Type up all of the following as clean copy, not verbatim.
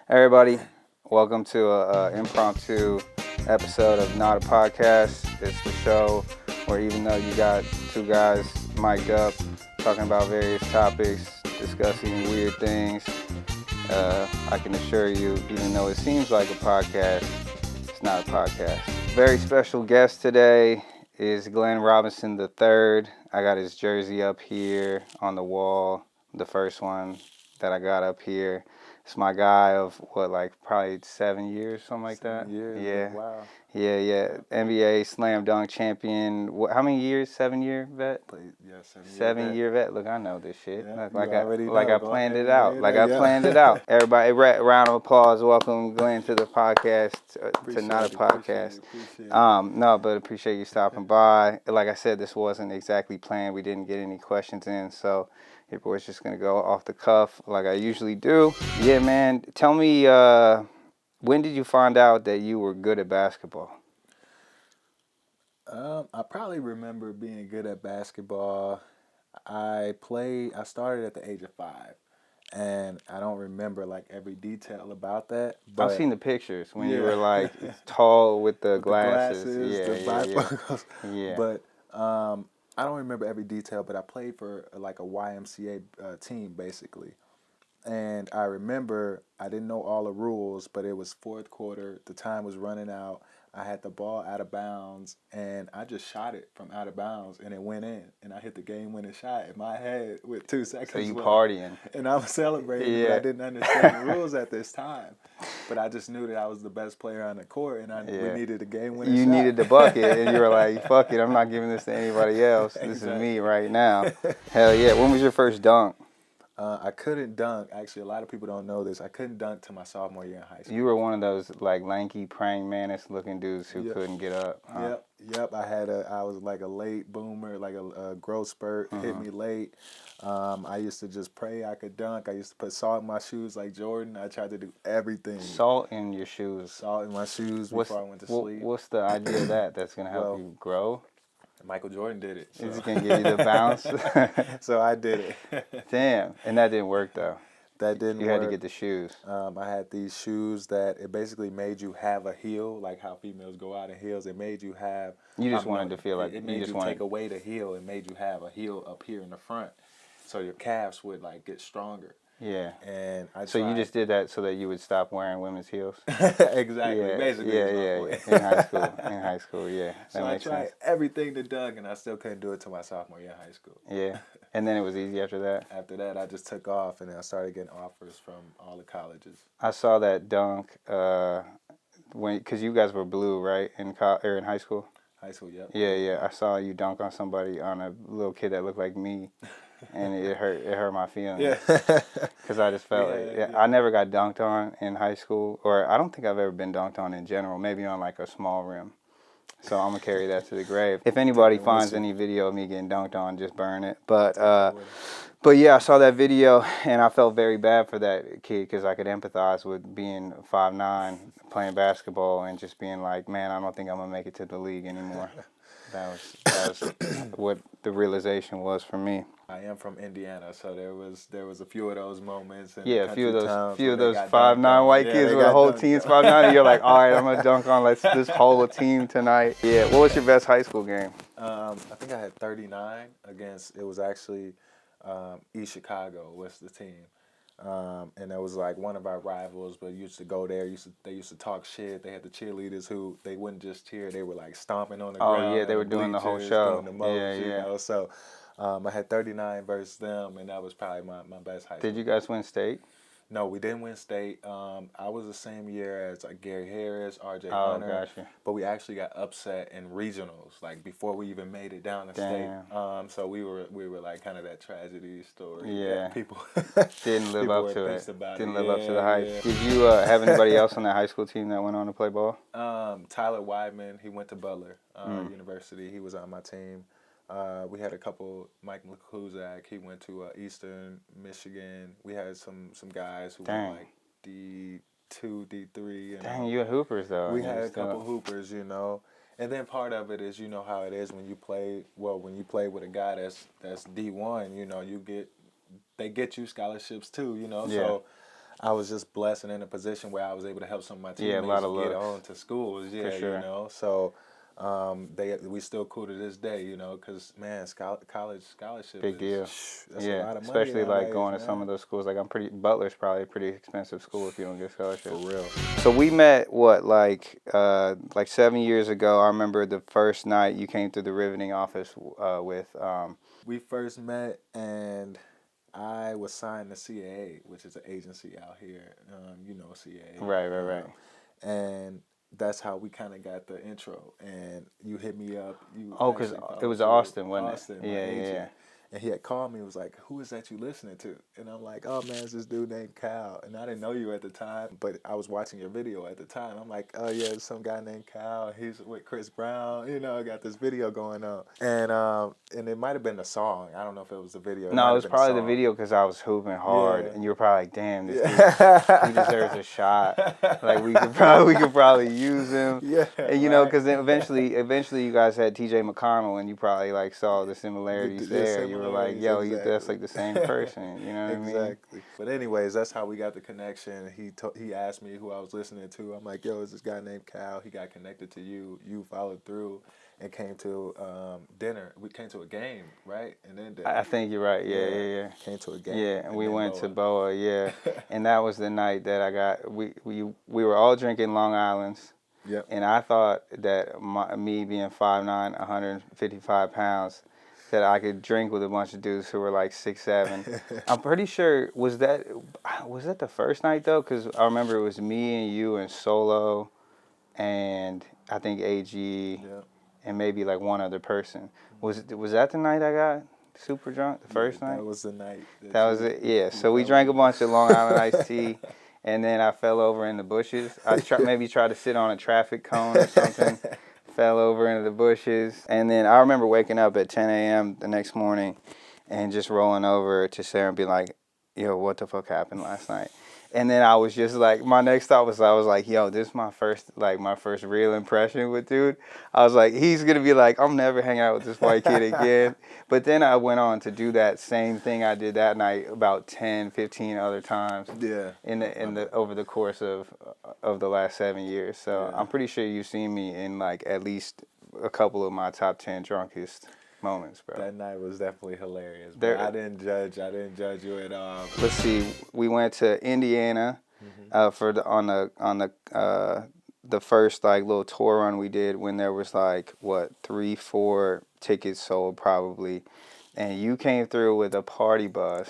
Everybody, welcome to a impromptu episode of Not a Podcast. It's the show where even though you got two guys mic'd up talking about various topics, discussing weird things, I can assure you, even though it seems like a podcast, it's not a podcast. Very special guest today is Glenn Robinson III. I got his jersey up here on the wall, the first one that I got up here. It's my guy of probably 7 years, something like that. 7 years. Yeah. Wow. Yeah. NBA slam dunk champion. How many years? 7-year vet. Yeah, 7-year vet. Look, I know this shit. Yeah, I planned it out. Planned it out. Everybody, round of applause. Welcome Glenn to the podcast. To Not a Podcast. Appreciate it. No, but appreciate you stopping by. Like I said, this wasn't exactly planned. We didn't get any questions in, so your boy's just gonna go off the cuff like I usually do. Yeah, man. Tell me, when did you find out that you were good at basketball? I probably remember being good at basketball. I started at the age of 5, and I don't remember like every detail about that. But I've seen the pictures when you were like tall with the glasses. the bifocals. Yeah. But I don't remember every detail. But I played for like a YMCA team basically. And I remember I didn't know all the rules, but it was fourth quarter. The time was running out. I had the ball out of bounds, and I just shot it from out of bounds, and it went in. And I hit the game-winning shot in my head with 2 seconds So you left. partying. And I was celebrating, Yeah. but I didn't understand the rules at this time. But I just knew that I was the best player on the court, and we needed a game-winning shot. You needed the bucket, and you were like, fuck it, I'm not giving this to anybody else. This is me right now. Hell yeah. When was your first dunk? I couldn't dunk. Actually, a lot of people don't know this. I couldn't dunk to my sophomore year in high school. You were one of those like lanky, praying mantis looking dudes who couldn't get up. Huh? Yep. I was like a late boomer, like a growth spurt hit me late. I used to just pray I could dunk. I used to put salt in my shoes like Jordan. I tried to do everything. Salt in your shoes. Salt in my shoes before I went to sleep. What's the idea of that? That's gonna help you grow. Michael Jordan did it. So. It's gonna give you the bounce. So I did it. Damn, and that didn't work though. That didn't work. You had to get the shoes. I had these shoes that it basically made you have a heel, like how females go out in heels. It made you have. You just wanted to feel like it made you take away the heel. It made you have a heel up here in the front, so your calves would like get stronger. Yeah. And So you just did that so that you would stop wearing women's heels? Exactly. Yeah, Basically. In high school, yeah. So I tried everything to dunk, and I still couldn't do it till my sophomore year in high school. Yeah. And then it was easy after that? After that, I just took off, and then I started getting offers from all the colleges. I saw that dunk because you guys were blue, right, in high school? High school, yep. Yeah. I saw you dunk on a little kid that looked like me. And it hurt my feelings. Yeah. Because I just felt I never got dunked on in high school, or I don't think I've ever been dunked on in general, maybe on like a small rim. So I'm going to carry that to the grave. If anybody finds any video of me getting dunked on, just burn it. But yeah, I saw that video, and I felt very bad for that kid because I could empathize with being 5'9", playing basketball, and just being like, man, I don't think I'm going to make it to the league anymore. That was what the realization was for me. I am from Indiana, so there was a few of those moments. Yeah, a few of those 5'9" white kids where the whole team's 5'9", and you're like, all right, I'm gonna dunk on this whole team tonight. Yeah, what was your best high school game? I think I had 39 against. It was actually East Chicago was the team. And it was like one of our rivals, but used to go there. They used to talk shit. They had the cheerleaders who they wouldn't just cheer; they were like stomping on the ground. Oh yeah, they were doing the whole show. Doing the moves, you know? So I had 39 versus them, and that was probably my best high school. Did you guys win state? No, we didn't win state. I was the same year as like Gary Harris, R.J. Hunter. Gotcha. But we actually got upset in regionals, like before we even made it down to state. So we were like kind of that tragedy story. Yeah. People didn't live up to it. Didn't live up to the hype. Yeah. Did you have anybody else on that high school team that went on to play ball? Tyler Weidman, he went to Butler University. He was on my team. We had a couple. Mike McCluzak, he went to Eastern Michigan. We had some guys who were like D2, D3. Dang, you had hoopers though. We had a couple hoopers, you know. And then part of it is, you know how it is when you play. Well, when you play with a guy that's D1, you know, they get you scholarships too, you know. Yeah. So I was just blessed and in a position where I was able to help some of my Yeah, a teammates lot of get looks on to schools. for Yeah, sure. So we still cool to this day, because man, college scholarship Big deal. that's a Yeah, lot of money especially like nowadays, going to some man. of those schools. Like Butler's probably a pretty expensive school if you don't get For scholarships. real. So we met like 7 years ago. I remember the first night you came to the riveting office with. We first met, and I was signed to CAA, which is an agency out here. CAA. Right. And that's how we kind of got the intro. And you hit me up. You Oh, because actually it followed was through. Austin, wasn't Austin, it? my Yeah, agent. yeah. And he had called me and was like, "Who is that you listening to?" And I'm like, "Oh man, it's this dude named Kyle." And I didn't know you at the time, but I was watching your video at the time. I'm like, "Oh yeah, there's some guy named Kyle. He's with Chris Brown. I got this video going on." And it might have been a song. I don't know if it was a video. No, might it have was been a probably the song. video because I was hooping hard, Yeah. and you were probably like, "Damn, this dude, Yeah. he deserves a shot. Like we could probably use him." Yeah. And Right. because then eventually you guys had T.J. McConnell, and you probably like saw the similarities The there. You were like, similarities, "Yo, exactly. that's like the same person." You know what I mean? Exactly. But anyways, that's how we got the connection. He asked me who I was listening to. I'm like, "Yo, it's this guy named Cal. He got connected to you. You followed through and came to dinner. We came to a game, right? And then dinner. I think you're right. Yeah. Came to a game. Yeah, and we then went to Boa. Boa. Yeah, and that was the night that I got. We were all drinking Long Island's. Yep. And I thought that me being 5'9", 155 pounds, that I could drink with a bunch of dudes who were like 6'7". I'm pretty sure was that the first night though? Because I remember it was me and you and Solo, and I think AG, Yep. and maybe like one other person. Was that the night I got super drunk? The first night? That was the night. That was it. Yeah. So we drank a bunch of Long Island iced tea. And then I fell over in the bushes. I maybe tried to sit on a traffic cone or something. Fell over into the bushes. And then I remember waking up at 10 a.m. the next morning and just rolling over to Sarah and being like, "Yo, what the fuck happened last night?" And then I was just like, my next thought was, I was like, "Yo, this is my first real impression with dude." I was like, he's going to be like, "I'm never hanging out with this white kid again." But then I went on to do that same thing I did that night about 10, 15 other times. Yeah. Over the course of the last 7 years. So Yeah. I'm pretty sure you've seen me in like at least a couple of my top 10 drunkest moments, bro. That night was definitely hilarious. There- But I didn't judge you at all. Let's see. We went to Indiana for the first like little tour run we did when there was like 3-4 tickets sold probably, and you came through with a party bus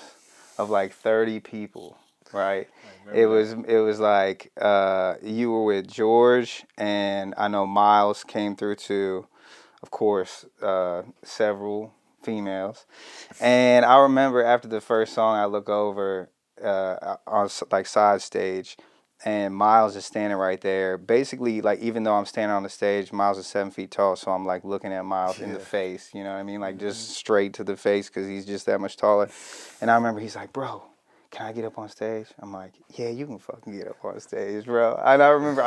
of like 30 people, right? It was like you were with George, and I know Miles came through too, of course, several females. And I remember after the first song, I look over on like side stage, and Miles is standing right there. Basically, like even though I'm standing on the stage, Miles is 7 feet tall, so I'm like looking at Miles in the face. You know what I mean? Like just straight to the face because he's just that much taller. And I remember he's like, "Bro, can I get up on stage?" I'm like, "Yeah, you can fucking get up on stage, bro." And I remember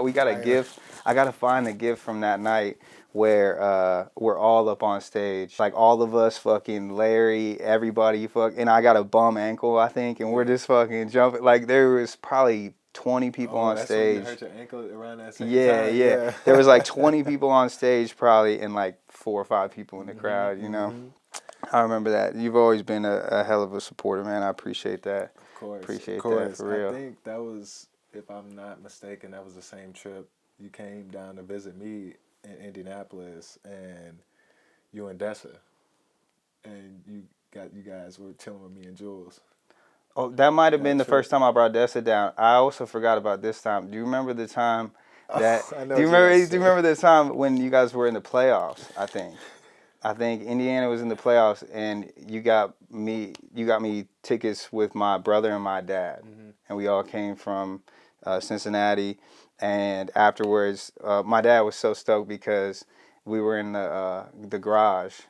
we got a gift. I got to find the gift from that night where we're all up on stage. Like all of us, fucking Larry, everybody, and I got a bum ankle, I think, and we're just fucking jumping. Like there was probably 20 people on that's stage. When you hurt your ankle around that same Yeah, time? yeah. There was like 20 people on stage probably, and like 4 or 5 people in the crowd, you know. I remember that. You've always been a hell of a supporter, man. I appreciate that. Of course. Appreciate of course. that, for real. I think that was, if I'm not mistaken, that was the same trip you came down to visit me in Indianapolis, and you and Dessa, and you guys were chilling with me and Jules. Oh, that might have been the trip. first time I brought Dessa down. I also forgot about this time. Do you remember the time that? I know do you what you're remember? gonna Do you remember the time when you guys were in the playoffs? I think Indiana was in the playoffs, and you got me tickets with my brother and my dad, and we all came from Cincinnati. And afterwards, my dad was so stoked because we were in the garage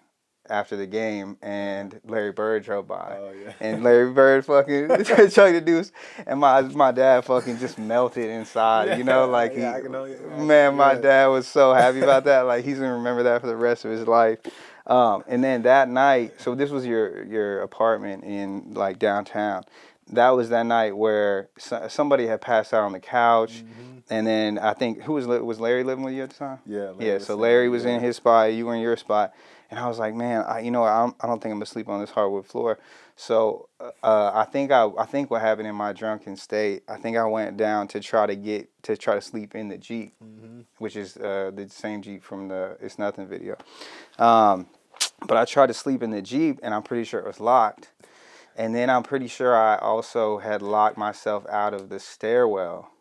after the game, and Larry Bird drove by. Oh, yeah. And Larry Bird fucking chucked the deuce, and my dad fucking just melted inside, you know, like I can only imagine. man, my dad was so happy about that, like he's gonna remember that for the rest of his life. And then that night, so this was your apartment in like downtown. that was that night where somebody had passed out on the couch, Mm-hmm. and then I think who was Larry living with you at the time? Yeah. Larry Yeah, was so saying, Larry was yeah. in his spot, you were in your spot, and I was like, man, I don't think I'm gonna sleep on this hardwood floor. So I think what happened in my drunken state, I think I went down to try to sleep in the Jeep, Mm-hmm. which is the same Jeep from the It's Nothing video. Um, but I tried to sleep in the Jeep, and I'm pretty sure it was locked. And then I'm pretty sure I also had locked myself out of the stairwell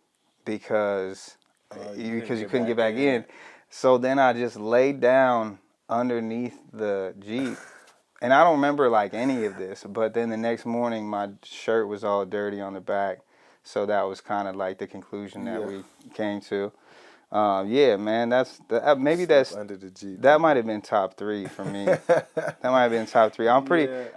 because Oh, you couldn't couldn't get back in. in. So then I just laid down underneath the Jeep. And I don't remember like any of this, but then the next morning my shirt was all dirty on the back. So that was kind of like the conclusion that Yeah. we came to. Yeah, man, maybe Slept under the Jeep. that might have been top 3 for me. That might have been top 3. Yeah,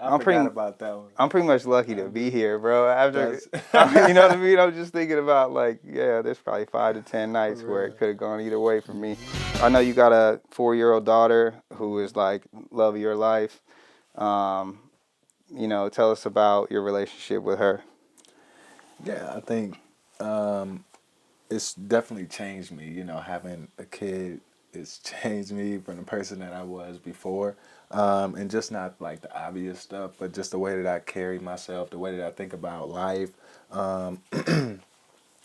I forgot about that one. I'm pretty much lucky to be here, bro. After, That's you know what I mean? I'm just thinking about like, yeah, there's probably 5 to 10 nights For where real. it could have gone either way for me. I know you got a 4-year-old daughter who is like love of your life. Tell us about your relationship with her. Yeah, I think it's definitely changed me. You know, having a kid, it's changed me from the person that I was before. And just not like the obvious stuff, but just the way that I carry myself, the way that I think about life.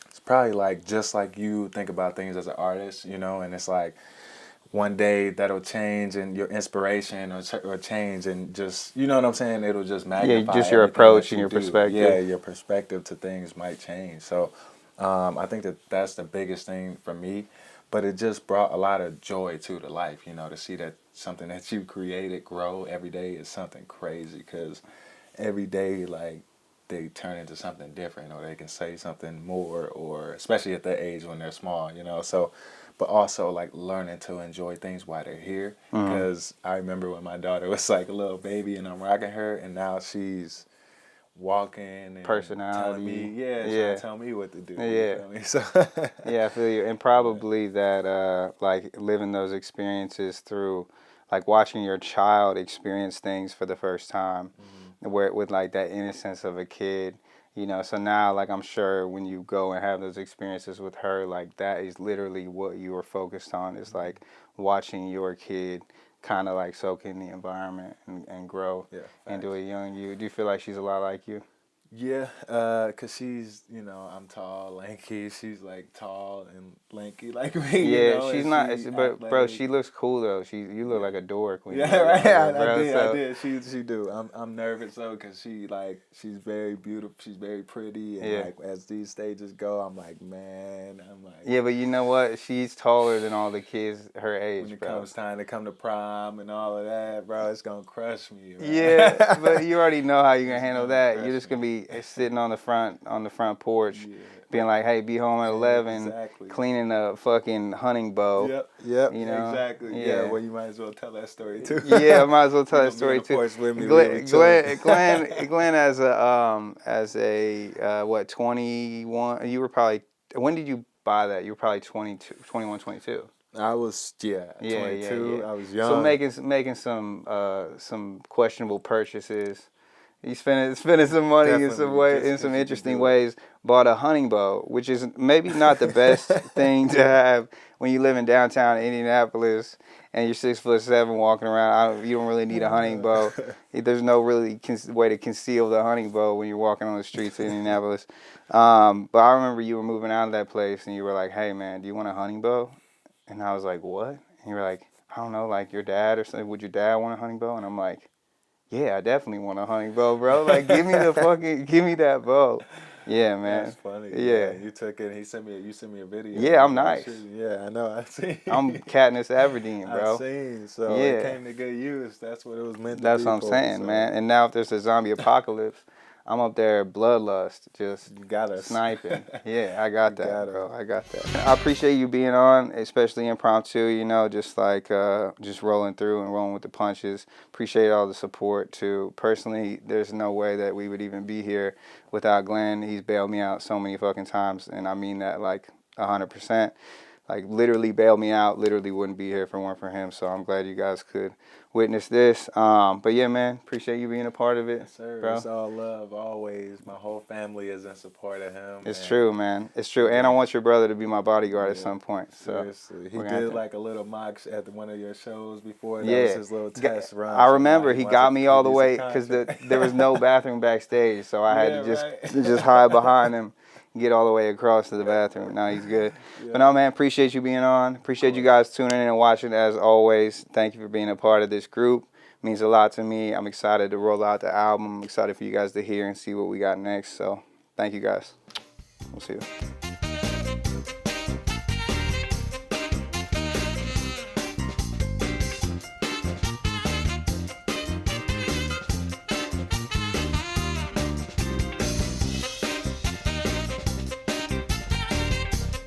It's probably like just like you think about things as an artist, you know, and it's like one day that'll change and your inspiration or change and just, you know what I'm saying? It'll just magnify just your everything approach that and you your do. perspective. Yeah, your perspective to things might change. So I think that's the biggest thing for me. But it just brought a lot of joy to the life, you know, to see that something that you created grow every day is something crazy because every day, like, they turn into something different or they can say something more or especially at their age when they're small, you know. So but also like learning to enjoy things while they're here because I remember when my daughter was like a little baby and I'm rocking her and now she's walking and telling me, Personality. trying to tell me what to do. You Yeah. feel me? So Yeah, I feel you. And probably that, like, living those experiences through, like, watching your child experience things for the first time, where with, like, that innocence of a kid, So now, like, I'm sure when you go and have those experiences with her, like, that is literally what you were focused on, is, like, watching your kid kind of, like, soak in the environment and grow yeah, into facts. a young you. Do you feel like she's a lot like you? Yeah, cause she's, you know, I'm tall, lanky. She's like tall and lanky like me, you Yeah, know, she's and not. she But bro, athletic. she looks cool though. You look Yeah. like a dork when Yeah, you're right. younger, I bro. did. I So did. She do. I'm nervous though, cause she's very beautiful. She's very pretty, and yeah, like as these stages go, I'm like, man, I'm like, yeah. But you know what? She's taller than all the kids her when age, it bro. comes time to come to prom and all of that, bro, it's gonna crush me. Man. Yeah, but you already know how you're gonna It's handle gonna that. crush You're just me. gonna be sitting on the front porch, Yeah. being like, "Hey, be home at 11, Exactly. cleaning a fucking hunting bow." Yep, You know? exactly. Yeah, well, you might as well tell that story too. Yeah, I might as well tell You that gonna be on story the too. porch with me, we gonna be Glenn as a what 21? You were probably, when did you buy that? You were probably 22, 21, 22. I was 22. I was young. So making some questionable purchases. He spending some money in some Definitely, way just in 'cause some you could interesting do it. ways. Bought a hunting bow, which is maybe not the best thing to have when you live in downtown Indianapolis and you're 6'7" walking around. You don't really need a hunting bow. There's no really way to conceal the hunting bow when you're walking on the streets of Indianapolis. But I remember you were moving out of that place and you were like, "Hey man, do you want a hunting bow?" And I was like, "What?" And you were like, "I don't know, like your dad or something. Would your dad want a hunting bow?" And I'm like, "Yeah, I definitely want a hunting bow, bro. Like, give me that bow." Yeah, man. That's funny. Yeah. You took it. You sent me a video. Yeah, I'm You know, nice. shooting. Yeah, I know. I see. I'm Katniss Everdeen, bro. I seen. So Yeah. it came to good use. That's what it was meant to be. That's what I'm saying, so. man. And now if there's a zombie apocalypse, I'm up there bloodlust, just You got us. sniping. Yeah, I got You that, got bro. us. I got that. I appreciate you being on, especially impromptu, just like just rolling through and rolling with the punches. Appreciate all the support too. Personally, there's no way that we would even be here without Glenn. He's bailed me out so many fucking times, and I mean that like 100%. like literally bailed me out. Literally wouldn't be here if it weren't for him. So I'm glad you guys could witness this. But yeah, man, appreciate you being a part of it, Yes, sir. bro. It's all love, always. My whole family is in support of him. It's true, man. It's true. And I want your brother to be my bodyguard at some point. So seriously. He we're gonna have did to- like a little mock at one of your shows before. That Yeah. was his little test run. I So remember now he wants got to me all the produce a way because content. there was no bathroom backstage, so I had Yeah, to just right. just hide behind him, get all the way across to the bathroom. Now he's good. Yeah. But no, man, appreciate you being on. Appreciate you guys tuning in and watching as always. Thank you for being a part of this group. It means a lot to me. I'm excited to roll out the album. I'm excited for you guys to hear and see what we got next. So thank you guys. We'll see you.